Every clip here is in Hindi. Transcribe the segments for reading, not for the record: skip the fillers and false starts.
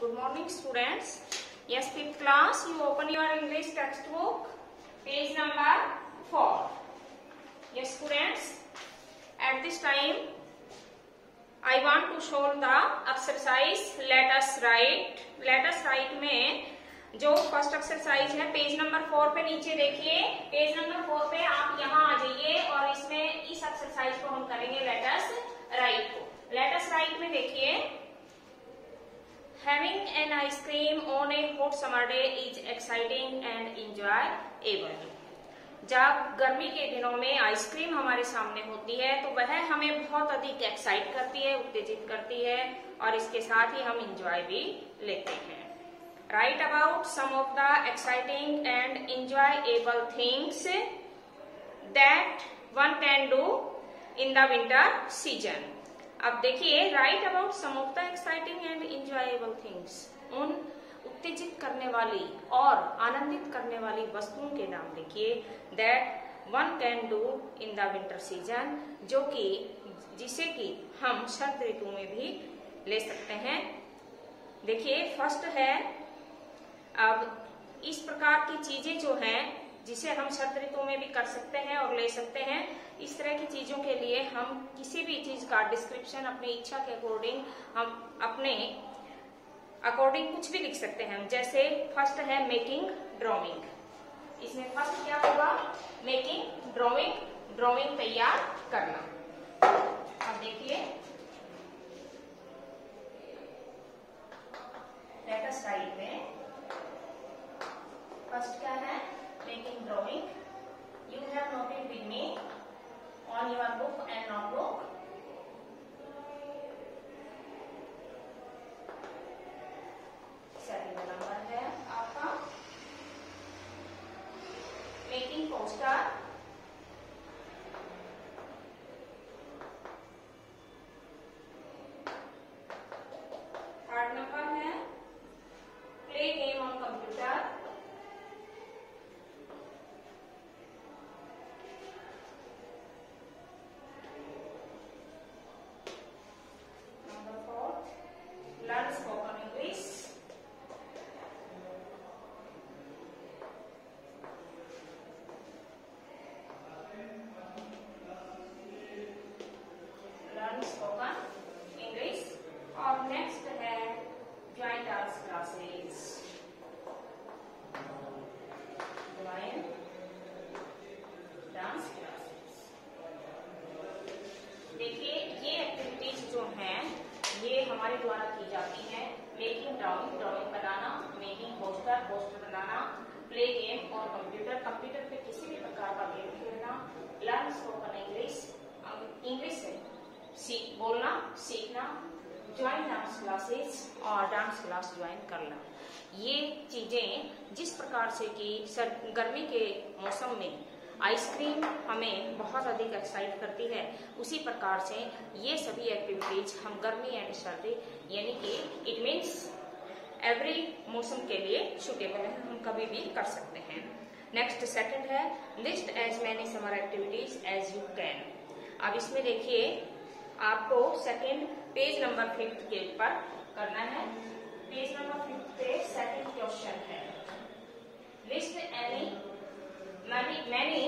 Good morning, students. Yes, fifth class, you open your English textbook, page number 4. Yes, students, at this time, I want to show the exercise. Let us write. Let us write में जो फर्स्ट एक्सरसाइज है पेज नंबर 4 पे नीचे देखिए. पेज नंबर 4 पे आप यहाँ आ जाइए और इसमें इस एक्सरसाइज को हम करेंगे लेट अस राइट को. लेट अस राइट में देखिए, Having an ice cream on a hot summer day is exciting and enjoyable. जब गर्मी के दिनों में आइसक्रीम हमारे सामने होती है तो वह हमें बहुत अधिक एक्साइट करती है, उत्तेजित करती है और इसके साथ ही हम इंजॉय भी लेते हैं. Write about some of the exciting and enjoyable things that one can do in the winter season. अब देखिए, write about some of the exciting and enjoyable things, उन उत्तेजित करने वाली और आनंदित करने वाली वस्तुओं के नाम लिखिए that one can do in the winter season, जो कि जिसे कि हम शरद ऋतु में भी ले सकते हैं. देखिए, फर्स्ट है, अब इस प्रकार की चीजें जो हैं जिसे हम शरद ऋतु में भी कर सकते हैं और ले सकते हैं, इस तरह की चीजों के लिए हम किसी भी चीज का डिस्क्रिप्शन अपनी इच्छा के अकॉर्डिंग हम अपने अकॉर्डिंग कुछ भी लिख सकते हैं. जैसे फर्स्ट है मेकिंग ड्राइंग. इसमें फर्स्ट क्या होगा? मेकिंग ड्राइंग, ड्राइंग तैयार करना. अब देखिए, लेट अस राइट में फर्स्ट क्या है? Making drawing. You have noted with me on your book and notebook. Second number है आपका मेकिंग पोस्टर. थर्ड नंबर है play game on computer. Spoken English. Learn spoken English. और नेक्स्ट है join dance classes. Join dance classes. देखिए, ये एक्टिविटीज जो हैं ये हमारे द्वारा की जाती है. मेकिंग ड्राइंग, ड्राइंग बनाना. मेकिंग पोस्टर, पोस्टर बनाना. प्ले गेम और कंप्यूटर, कंप्यूटर पे किसी भी प्रकार का गेम खेलना. लर्न स्पोकन इंग्लिश, इंग्लिश बोलना सीखना. ज्वाइन डांस क्लासेस और डांस क्लास ज्वाइन करना. ये चीजें जिस प्रकार से कि गर्मी के मौसम में आइसक्रीम हमें बहुत अधिक एक्साइट करती है, उसी प्रकार से ये सभी एक्टिविटीज हम गर्मी एंड सर्दी यानी कि इट मीन्स एवरी मौसम के लिए सुटेबल है, हम कभी भी कर सकते हैं. नेक्स्ट सेकंड है list as many summer activities as you can. अब इसमें देखिए, आपको सेकंड पेज नंबर 5 के ऊपर करना है. पेज नंबर 5 पे सेकंड क्वेश्चन है list any many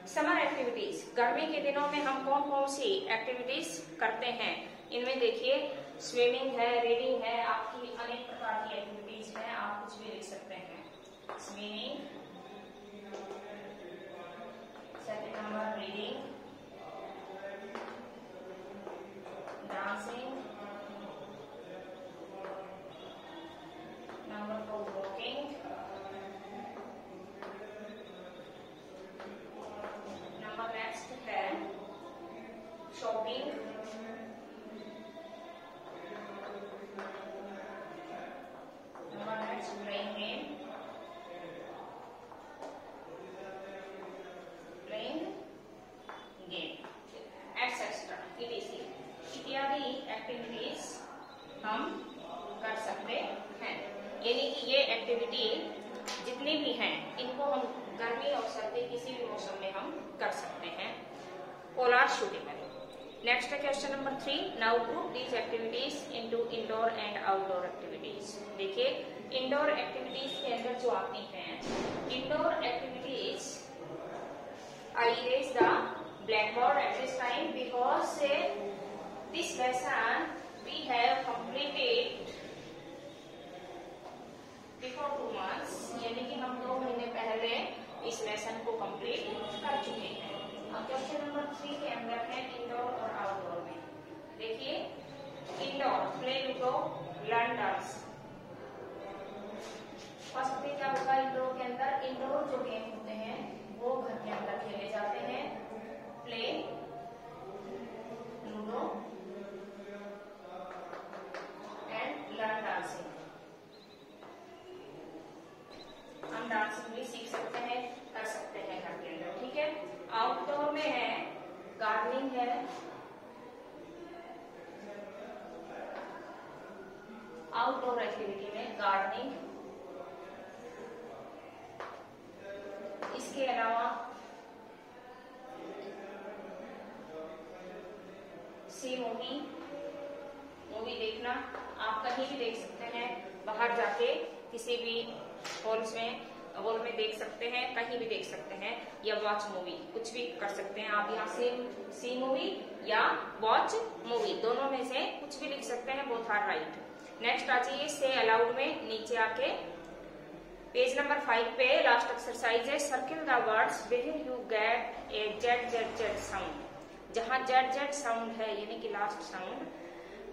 summer activities. गर्मी के दिनों में हम कौन कौन सी एक्टिविटीज करते हैं. इनमें देखिए, स्विमिंग है, रीडिंग है, आपकी अनेक प्रकार की एक्टिविटीज हैं, आप कुछ भी लिख सकते हैं. Swimming, second number reading, dancing, number 4 walking, next है shopping, number next playing game, etcetera इत्यादि एक्टिविटीज हम कर सकते हैं. यानी कि ये एक्टिविटी जितनी भी हैं इनको हम गर्मी और सर्दी किसी भी मौसम में हम कर सकते हैं. Polar suitable. नेक्स्ट है question number 3. Now group these activities into indoor and outdoor activities. देखिए इंडोर एक्टिविटीज के अंदर जो आती हैं indoor activities, I erase the blackboard at this time because this lesson we have completed before 2 months, यानी कि हम 2 महीने पहले इस लेसन को कंप्लीट कर चुके हैं. अब क्वेश्चन नंबर 3 के अंदर है इंडोर और आउटडोर में. देखिए indoor play ludo, learn dance. First पे क्या होगा इंडोर के अंदर? इंडोर जो गेम होते हैं वो घर के अंदर खेले जाते हैं. Play ludo and learn dancing. हम डांसिंग भी सीख सकते हैं, कर सकते हैं घर के अंदर. ठीक है. आउटडोर में है गार्डनिंग है, आउटडोर एक्टिविटी में गार्डनिंग. इसके अलावा सी मूवी देखना. आप कहीं भी देख सकते हैं, बाहर जाके किसी भी हॉल में देख सकते हैं, कहीं भी देख सकते हैं, या वॉच मूवी, कुछ भी कर सकते हैं आप. यहाँ सी मूवी या वॉच मूवी दोनों में से कुछ भी लिख सकते हैं. Both are right. नेक्स्ट आ जाइए से अलाउड में. नीचे आके पेज नंबर 5 पे लास्ट एक्सरसाइज है. Circle the words where you get a z z z sound. जहां जेड जेड साउंड है यानी कि last sound.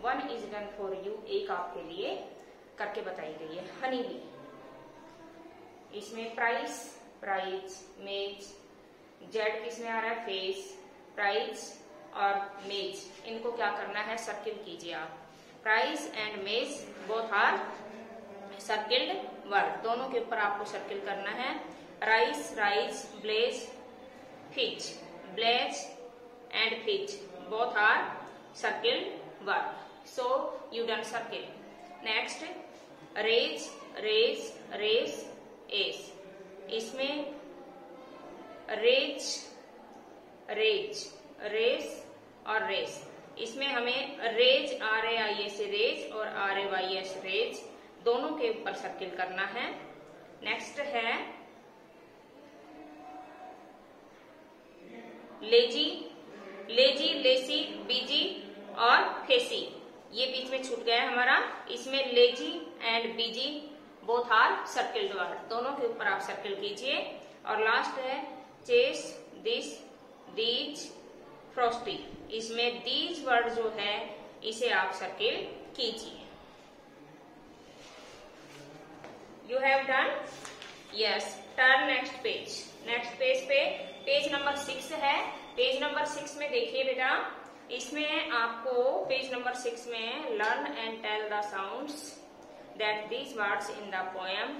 1 is done for you, एक आपके लिए करके बताई गई है. Honey bee. इसमें प्राइस, प्राइज, मेज. जेड किसमें आ रहा है? फेस. प्राइस और मेज, इनको क्या करना है? सर्किल कीजिए आप. Price and maze both are circled word. दोनों के ऊपर आपको सर्किल करना है. Rice, rise, blaze, pitch. Blaze and pitch both are circled word, so you done circle. Next raise, raise, raise, ace. इसमें रेज, रेज, रेस और रेस. इसमें हमें रेज, RAI से रेज और RAYS रेज दोनों के ऊपर सर्किल करना है. नेक्स्ट है लेजी, लेजी, लेसी, बीजी और फेसी. ये बीच में छूट गया है हमारा. इसमें lazy and busy both are circled word. दोनों के ऊपर आप सर्किल कीजिए. और लास्ट है चेस, दिस, दीज, फ्रॉस्टी. इसमें दीज वर्ड जो है इसे आप सर्किल कीजिए. You have done? Yes. Turn next page. Next page पे पेज नंबर 6 है. पेज नंबर 6 में देखिए बेटा, इसमें आपको पेज नंबर 6 में learn and tell the sounds that these words in the poem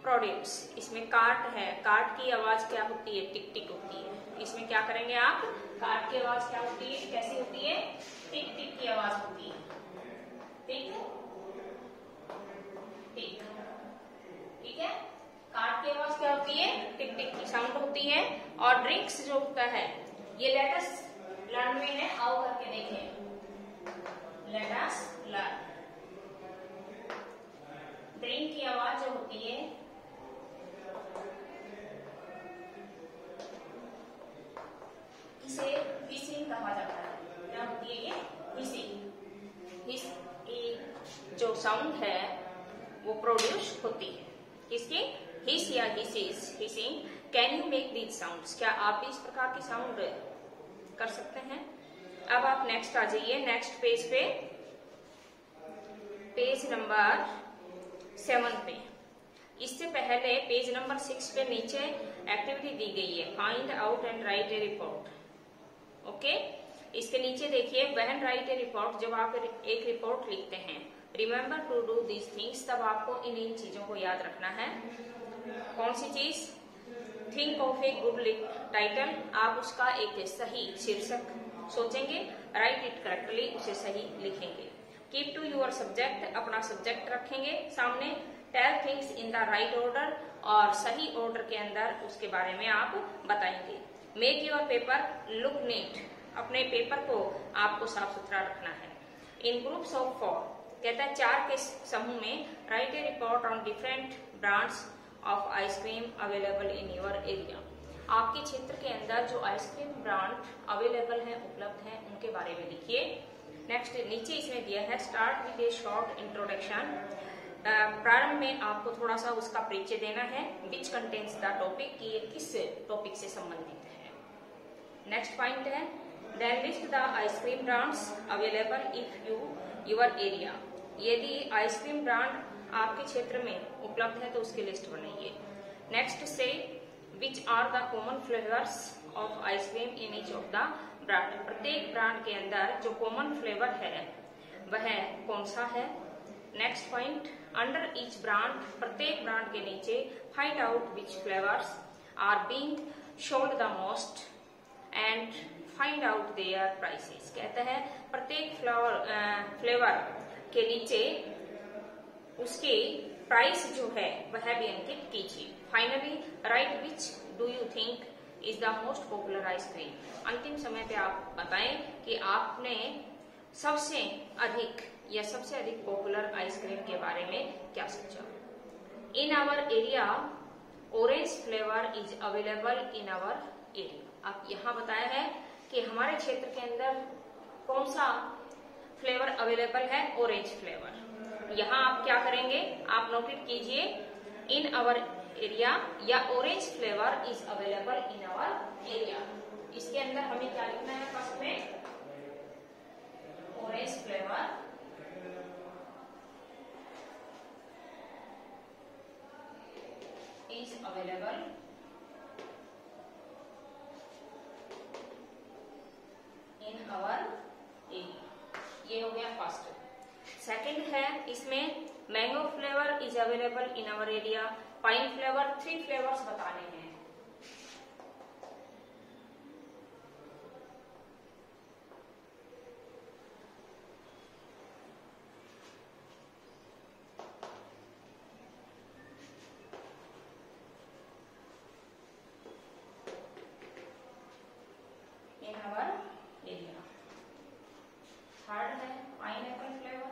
produce. इसमें काट है. काट की आवाज क्या होती है? टिक टिक होती है. इसमें क्या करेंगे आप? काट की आवाज क्या होती है? कैसी होती है? टिक टिक की आवाज होती है. टिक टिक. ठीक है. काट की आवाज क्या होती है? टिक टिक की साउंड होती है. और ड्रिंक्स जो होता है ये लेटस लर्न में है. आओ करके देखें. Latus learn. ड्रिंक की आवाज जो होती है इसे हिसिंग कहा जाता है. क्या होती है ये? हिसिंग. जो साउंड है वो प्रोड्यूस होती है. किसकी? हिस या hisses, hissing. Can you make these sounds. क्या आप भी इस प्रकार की साउंड कर सकते हैं? अब आप नेक्स्ट आ जाइए. नेक्स्ट पेज पे पेज नंबर 7 पे. इससे पहले पेज नंबर 6 पे नीचे एक्टिविटी दी गई है. Find out and right A report. Okay. इसके नीचे देखिए व्हेन राइट ए रिपोर्ट. जब आप एक रिपोर्ट लिखते हैं, remember to do these things. तब आपको इन चीजों को याद रखना है. कौन सी चीज? Think of a good title. आप उसका एक सही शीर्षक सोचेंगे. Write it correctly. उसे सही लिखेंगे. Keep to your subject. अपना सब्जेक्ट रखेंगे सामने. Tell things in the right order. और सही ऑर्डर के अंदर उसके बारे में आप बताएंगे. Make your paper look neat. अपने पेपर को आपको साफ सुथरा रखना है। इन ग्रुप्स ऑफ 4 कहता है 4 के समूह में right A report on different brands of ice cream available in your area. आपके क्षेत्र के अंदर जो आइसक्रीम ब्रांड अवेलेबल है, उपलब्ध है, उनके बारे में लिखिए। नेक्स्ट नीचे इसमें दिया है start with A short introduction. प्रारंभ में आपको थोड़ा सा उसका परिचय देना है, विच कंटेन्स द टॉपिक, कि ये किस टॉपिक से संबंधित है। नेक्स्ट पॉइंट है then list the ice cream brands available if your area. यदि आइसक्रीम ब्रांड आपके क्षेत्र में उपलब्ध है तो उसकी लिस्ट बनाइए। Next say which are the common flavours of ice cream in each of the brand. प्रत्येक ब्रांड के अंदर जो कॉमन फ्लेवर है वह कौन सा है। Next point under each brand, प्रत्येक ब्रांड के नीचे find out which flavours are being sold the most and find out their prices. कहता है प्रत्येक फ्लेवर के नीचे उसकी प्राइस जो है वह भी अंकित कीजिए। Finally right which do you think is the most popular ice cream. अंतिम समय पे आप बताएं कि आपने सबसे अधिक पॉपुलर आइसक्रीम के बारे में क्या सोचा। In our area orange flavour is available in our area. आप यहाँ बताया है कि हमारे क्षेत्र के अंदर कौन सा फ्लेवर अवेलेबल है, ऑरेंज फ्लेवर। यहाँ आप क्या करेंगे, आप नोटेट कीजिए इन आवर एरिया या orange flavour is available in our area. इसके अंदर हमें क्या लिखना है, फर्स्ट में orange flavour is available in our area. ये हो गया फर्स्ट। सेकंड है इसमें mango flavour is available in our area. Pine flavour, 3 flavours बताने हैं। In our area. थर्ड है pineapple flavour.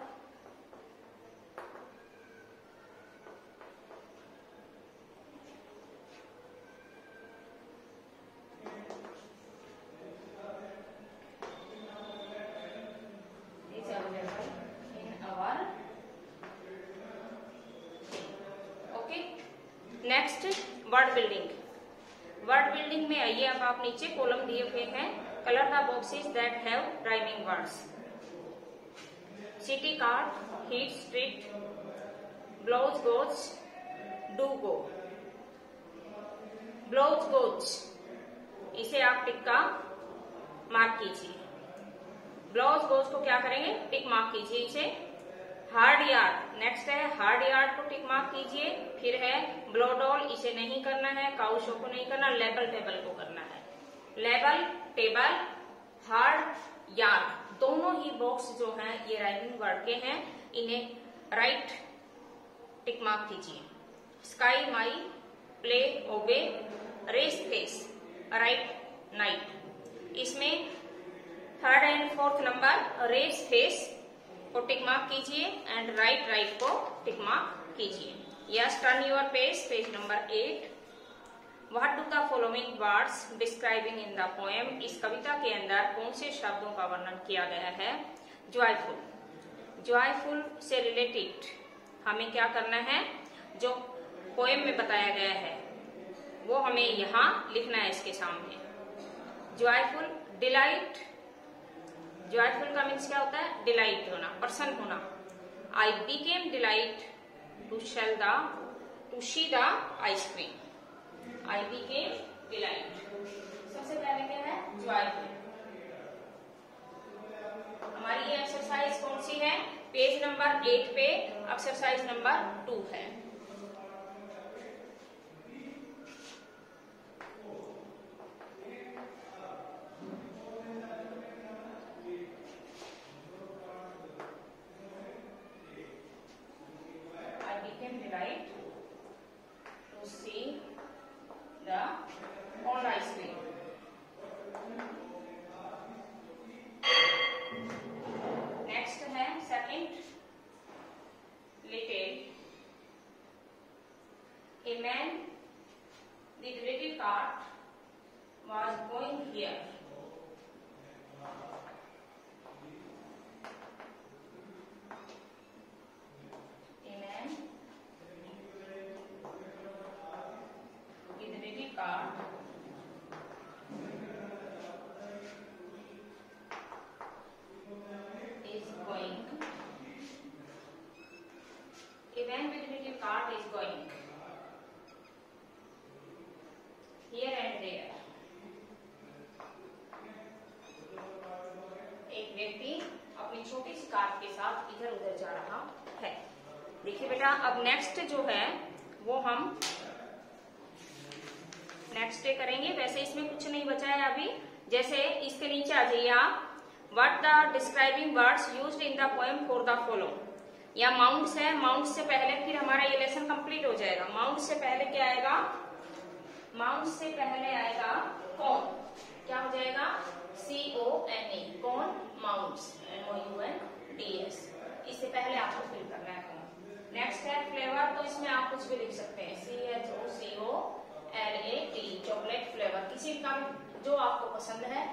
Next word building. Word building में आइए, अब आप नीचे कॉलम दिए हुए हैं। Colour the boxes that have rhyming words. City cart, heat street, blouse goes, do go. Blouse goes, इसे आप टिक का मार्क कीजिए। ब्लाउज गोज को क्या करेंगे, टिक मार्क कीजिए इसे। हार्ड यार्ड, नेक्स्ट है हार्ड यार्ड को टिक मार्क कीजिए। फिर है ब्लोडॉल, इसे नहीं करना है। काउशो को नहीं करना, लेबल टेबल को करना है। लेबल, टेबल, हार्ड यार्ड दोनों ही बॉक्स जो हैं ये राइमिंग वर्ड के हैं, इन्हें राइट टिक मार्क कीजिए। Sky, my, play, obey, race, face, right, night. इसमें third and fourth number race, face को टिक मार्क कीजिए एंड राइट को टिक मार्क कीजिए। Yes, turn your page, page number 8। What do the following words describing in the poem. इस कविता के अंदर कौन से शब्दों का वर्णन किया गया है। जॉयफुल, जॉयफुल से रिलेटेड हमें क्या करना है, जो पोएम में बताया गया है वो हमें यहाँ लिखना है इसके सामने। जॉयफुल, डिलाइट, जॉयफुल का मीन्स क्या होता है, डिलाइट होना, प्रसन्न होना। I became delight to see the ice cream. I became delight, सबसे पहले क्या है, जॉयफुल। हमारी ये एक्सरसाइज कौन सी है, पेज नंबर 8 पे एक्सरसाइज नंबर 2 है। Delight to see the cold ice cream. cart was going here. A man with little cart is going. A man with little cart is going here and there. एक व्यक्ति अपनी छोटी सी कार के साथ इधर उधर जा रहा है। देखिए बेटा, अब नेक्स्ट जो है वो हम नेक्स्ट डे करेंगे। वैसे इसमें कुछ नहीं बचा है अभी। जैसे इसके नीचे आ जाइए आप, what the describing words used in the poem for the follow. या माउंट्स है, माउंट्स से पहले फिर हमारा ये लेसन कंप्लीट हो जाएगा। माउंट से पहले क्या आएगा? माउंट से पहले आएगा कौन। क्या हो जाएगा? CONE, कौन, माउंट्स, MOUNDS। इससे पहले आपको फिल करना है कौन। नेक्स्ट है फ्लेवर, तो इसमें आप कुछ भी लिख सकते हैं, CHOCOLAT, चॉकलेट फ्लेवर, किसी का जो आपको पसंद है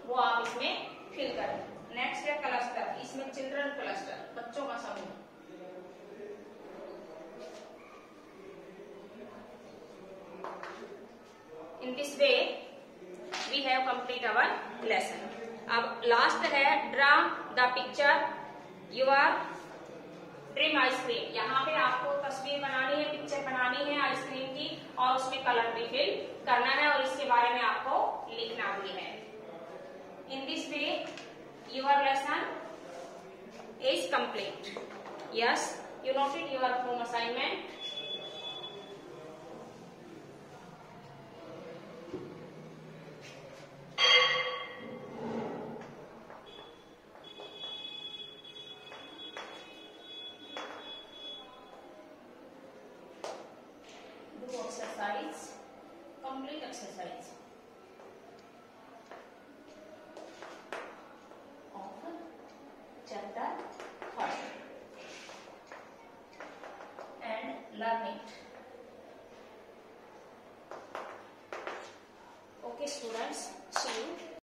वो आप इसमें फिल करें। नेक्स्ट है क्लस्टर, इसमें चिल्ड्रन क्लस्टर, बच्चों का समूह। In this way we have complete our lesson. अब लास्ट है draw the picture your dream ice cream। यहाँ पे आपको तस्वीर बनानी है, पिक्चर बनानी है आइसक्रीम की, और उसमें कलर भी फिल करना है और इसके बारे में आपको लिखना भी है। In this way your lesson is complete. Yes, you noted your home assignment. Exercise, complete exercise of chapter 3 and learn it. Okay students, see you.